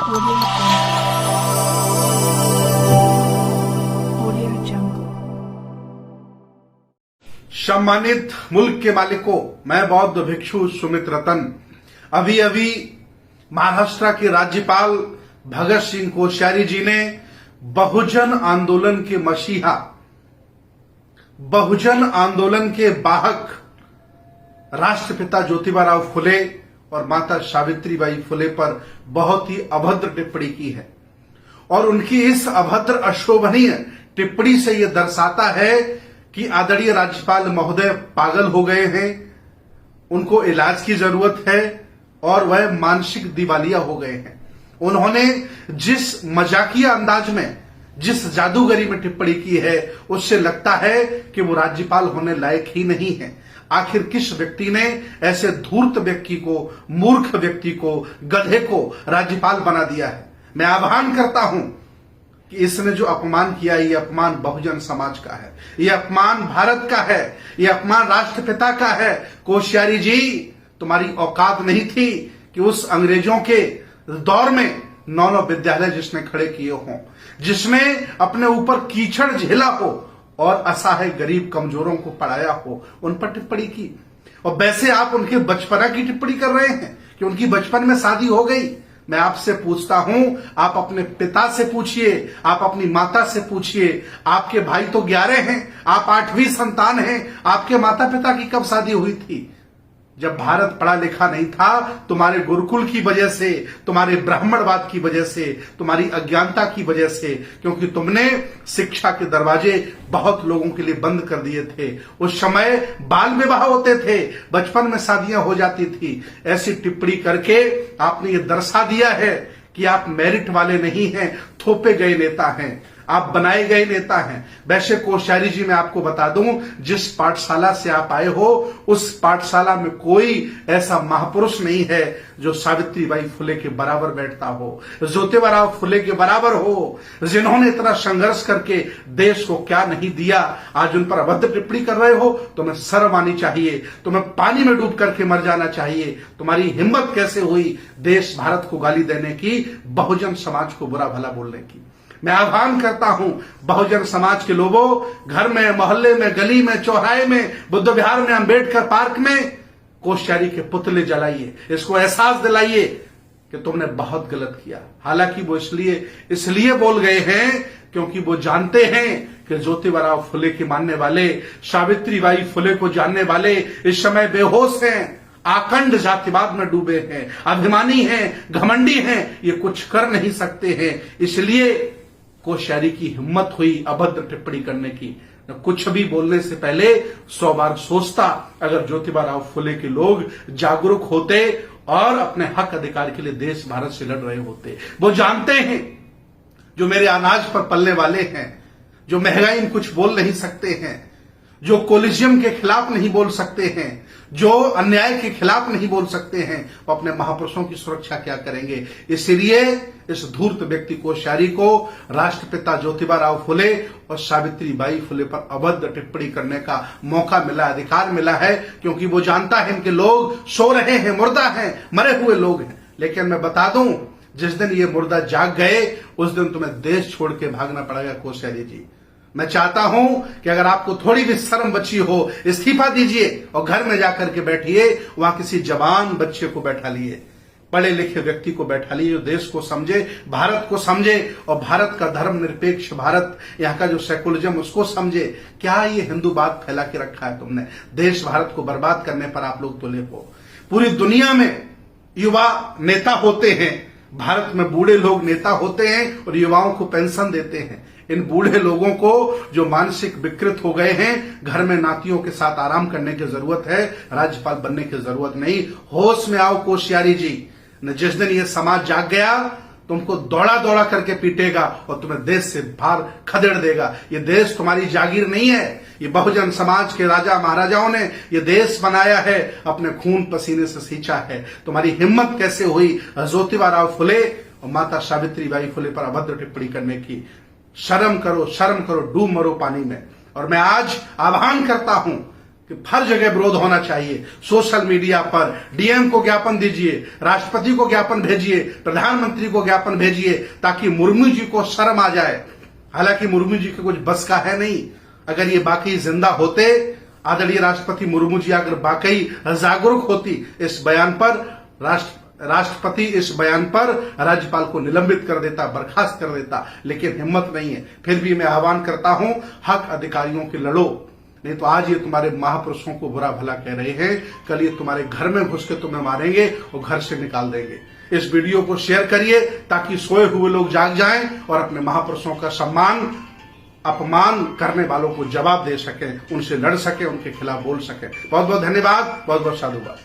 Audio Jungle. सम्मानित मुल्क के मालिकों, मैं बौद्ध भिक्षु सुमित रतन अभी अभी महाराष्ट्र के राज्यपाल भगत सिंह कोश्यारी जी ने बहुजन आंदोलन के मसीहा, बहुजन आंदोलन के वाहक राष्ट्रपिता ज्योतिबा राव फुले और माता सावित्रीबाई फुले पर बहुत ही अभद्र टिप्पणी की है। और उनकी इस अभद्र अशोभनीय टिप्पणी से यह दर्शाता है कि आदरणीय राज्यपाल महोदय पागल हो गए हैं, उनको इलाज की जरूरत है और वह मानसिक दिवालिया हो गए हैं। उन्होंने जिस मजाकिया अंदाज में, जिस जादूगरी में टिप्पणी की है, उससे लगता है कि वो राज्यपाल होने लायक ही नहीं है। आखिर किस व्यक्ति ने ऐसे धूर्त व्यक्ति को, मूर्ख व्यक्ति को, गधे को राज्यपाल बना दिया है? मैं आह्वान करता हूं कि इसने जो अपमान किया, ये अपमान बहुजन समाज का है, ये अपमान भारत का है, ये अपमान राष्ट्रपिता का है। कोश्यारी जी, तुम्हारी औकात नहीं थी कि उस अंग्रेजों के दौर में 9 विद्यालय जिसने खड़े किए हों, जिसने अपने ऊपर कीचड़ झेला हो और असहाय गरीब कमजोरों को पढ़ाया हो, उन पर टिप्पणी की। और वैसे आप उनके बचपना की टिप्पणी कर रहे हैं कि उनकी बचपन में शादी हो गई। मैं आपसे पूछता हूं, आप अपने पिता से पूछिए, आप अपनी माता से पूछिए। आपके भाई तो 11 हैं, आप 8वीं संतान हैं। आपके माता पिता की कब शादी हुई थी? जब भारत पढ़ा लिखा नहीं था, तुम्हारे गुरुकुल की वजह से, तुम्हारे ब्राह्मणवाद की वजह से, तुम्हारी अज्ञानता की वजह से, क्योंकि तुमने शिक्षा के दरवाजे बहुत लोगों के लिए बंद कर दिए थे। उस समय बाल विवाह होते थे, बचपन में शादियां हो जाती थी। ऐसी टिप्पणी करके आपने ये दर्शा दिया है कि आप मेरिट वाले नहीं हैं, थोपे गए नेता हैं, आप बनाए गए नेता हैं। वैसे कोश्यारी जी, मैं आपको बता दूं, जिस पाठशाला से आप आए हो, उस पाठशाला में कोई ऐसा महापुरुष नहीं है जो सावित्रीबाई फुले के बराबर बैठता हो, ज्योतिबा राव फुले के बराबर हो, जिन्होंने इतना संघर्ष करके देश को क्या नहीं दिया। आज उन पर अभद्र टिप्पणी कर रहे हो, तुम्हें शर्म आनी चाहिए, तुम्हें पानी में डूब करके मर जाना चाहिए। तुम्हारी हिम्मत कैसे हुई देश भारत को गाली देने की, बहुजन समाज को बुरा भला बोलने की? मैं आह्वान करता हूं बहुजन समाज के लोगों, घर में, मोहल्ले में, गली में, चौराहे में, बुद्ध विहार में, अंबेडकर पार्क में कोश्यारी के पुतले जलाइए। इसको एहसास दिलाइए कि तुमने बहुत गलत किया। हालांकि वो इसलिए बोल गए हैं क्योंकि वो जानते हैं कि ज्योतिबा राव फुले के मानने वाले, सावित्रीबाई फुले को जानने वाले इस समय बेहोश हैं, आखंड जातिवाद में डूबे हैं, अभिमानी हैं, घमंडी हैं, ये कुछ कर नहीं सकते हैं। इसलिए कोश्यारी की हिम्मत हुई अभद्र टिप्पणी करने की। कुछ भी बोलने से पहले 100 बार सोचता। अगर ज्योतिबा राव फुले के लोग जागरूक होते और अपने हक अधिकार के लिए देश भारत से लड़ रहे होते। वो जानते हैं जो मेरे अनाज पर पलने वाले हैं, जो महंगाई में कुछ बोल नहीं सकते हैं, जो कोलिजियम के खिलाफ नहीं बोल सकते हैं, जो अन्याय के खिलाफ नहीं बोल सकते हैं, वो अपने महापुरुषों की सुरक्षा क्या करेंगे? इसलिए इस धूर्त व्यक्ति कोश्यारी को राष्ट्रपिता ज्योतिबा राव फुले और सावित्रीबाई फुले पर अभद्र टिप्पणी करने का मौका मिला, अधिकार मिला है, क्योंकि वो जानता है इनके लोग सो रहे हैं, मुर्दा हैं, मरे हुए लोग हैं। लेकिन मैं बता दूं, जिस दिन ये मुर्दा जाग गए, उस दिन तुम्हें देश छोड़ के भागना पड़ेगा कोश्यारी जी। मैं चाहता हूं कि अगर आपको थोड़ी भी शर्म बची हो, इस्तीफा दीजिए और घर में जाकर के बैठिए, वहां किसी जवान बच्चे को बैठा लिए, पढ़े लिखे व्यक्ति को बैठा लिए, जो देश को समझे, भारत को समझे और भारत का धर्मनिरपेक्ष भारत, यहाँ का जो सेकुलरिज्म, उसको समझे। क्या ये हिंदूवाद फैला के रखा है तुमने? देश भारत को बर्बाद करने पर आप लोग तुले हो। पूरी दुनिया में युवा नेता होते हैं, भारत में बूढ़े लोग नेता होते हैं और युवाओं को पेंशन देते हैं। इन बूढ़े लोगों को जो मानसिक विकृत हो गए हैं, घर में नातियों के साथ आराम करने की जरूरत है, राज्यपाल बनने की जरूरत नहीं। होश में आओ कोश्यारी जी। न जिस दिन ये समाज जाग गया, तुमको दौड़ा दौड़ा करके पीटेगा और तुम्हें देश से बाहर खदेड़ देगा। ये देश तुम्हारी जागीर नहीं है, ये बहुजन समाज के राजा महाराजाओं ने ये देश बनाया है, अपने खून पसीने से सींचा है। तुम्हारी हिम्मत कैसे हुई ज्योतिबा राव फुले और माता सावित्रीबाई फुले पर अभद्र टिप्पणी करने की? शर्म करो, शर्म करो, डूब मरो पानी में। और मैं आज आह्वान करता हूं कि हर जगह विरोध होना चाहिए। सोशल मीडिया पर डीएम को ज्ञापन दीजिए, राष्ट्रपति को ज्ञापन भेजिए, प्रधानमंत्री को ज्ञापन भेजिए, ताकि मुर्मू जी को शर्म आ जाए। हालांकि मुर्मू जी के कुछ बस का है नहीं। अगर ये बाकी जिंदा होते, आदरणीय राष्ट्रपति मुर्मू जी अगर वाकई जागरूक होती इस बयान पर, राष्ट्रपति इस बयान पर राज्यपाल को निलंबित कर देता, बर्खास्त कर देता, लेकिन हिम्मत नहीं है। फिर भी मैं आह्वान करता हूं, हक अधिकारियों के लड़ो, नहीं तो आज ये तुम्हारे महापुरुषों को बुरा भला कह रहे हैं, कल ये तुम्हारे घर में घुस के तुम्हें मारेंगे और घर से निकाल देंगे। इस वीडियो को शेयर करिए ताकि सोए हुए लोग जाग जाएं और अपने महापुरुषों का सम्मान अपमान करने वालों को जवाब दे सकें, उनसे लड़ सकें, उनके खिलाफ बोल सकें। बहुत बहुत धन्यवाद, बहुत बहुत साधुवाद।